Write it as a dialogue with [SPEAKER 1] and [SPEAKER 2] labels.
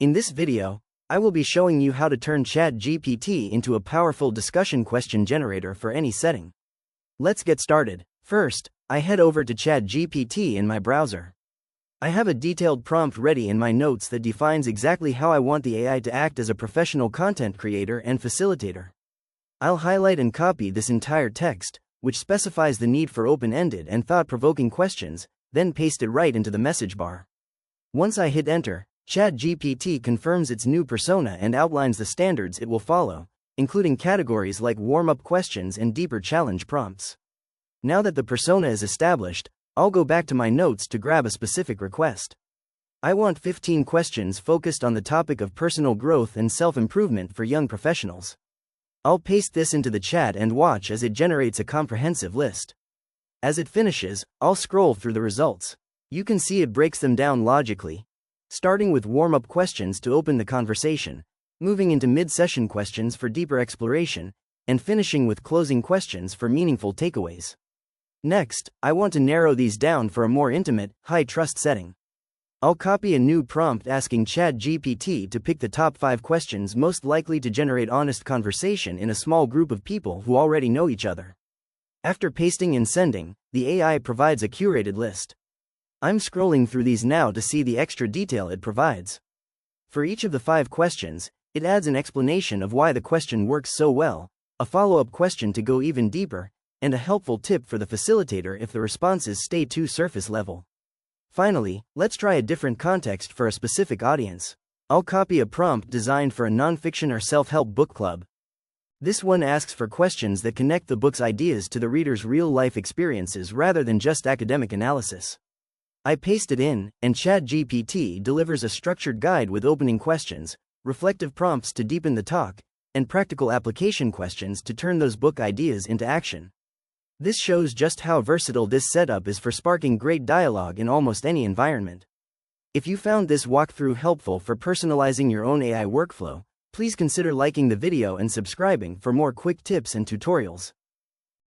[SPEAKER 1] In this video, I will be showing you how to turn ChatGPT into a powerful discussion question generator for any setting. Let's get started. First, I head over to ChatGPT in my browser. I have a detailed prompt ready in my notes that defines exactly how I want the AI to act as a professional content creator and facilitator. I'll highlight and copy this entire text, which specifies the need for open-ended and thought-provoking questions, then paste it right into the message bar. Once I hit enter, ChatGPT confirms its new persona and outlines the standards it will follow, including categories like warm-up questions and deeper challenge prompts. Now that the persona is established, I'll go back to my notes to grab a specific request. I want 15 questions focused on the topic of personal growth and self-improvement for young professionals. I'll paste this into the chat and watch as it generates a comprehensive list. As it finishes, I'll scroll through the results. You can see it breaks them down logically, starting with warm-up questions to open the conversation, moving into mid-session questions for deeper exploration, and finishing with closing questions for meaningful takeaways. Next, I want to narrow these down for a more intimate, high-trust setting. I'll copy a new prompt asking ChatGPT to pick the top 5 questions most likely to generate honest conversation in a small group of people who already know each other. After pasting and sending, the AI provides a curated list. I'm scrolling through these now to see the extra detail it provides. For each of the 5 questions, it adds an explanation of why the question works so well, a follow-up question to go even deeper, and a helpful tip for the facilitator if the responses stay too surface level. Finally, let's try a different context for a specific audience. I'll copy a prompt designed for a nonfiction or self-help book club. This one asks for questions that connect the book's ideas to the reader's real-life experiences rather than just academic analysis. I paste it in, and ChatGPT delivers a structured guide with opening questions, reflective prompts to deepen the talk, and practical application questions to turn those book ideas into action. This shows just how versatile this setup is for sparking great dialogue in almost any environment. If you found this walkthrough helpful for personalizing your own AI workflow, please consider liking the video and subscribing for more quick tips and tutorials.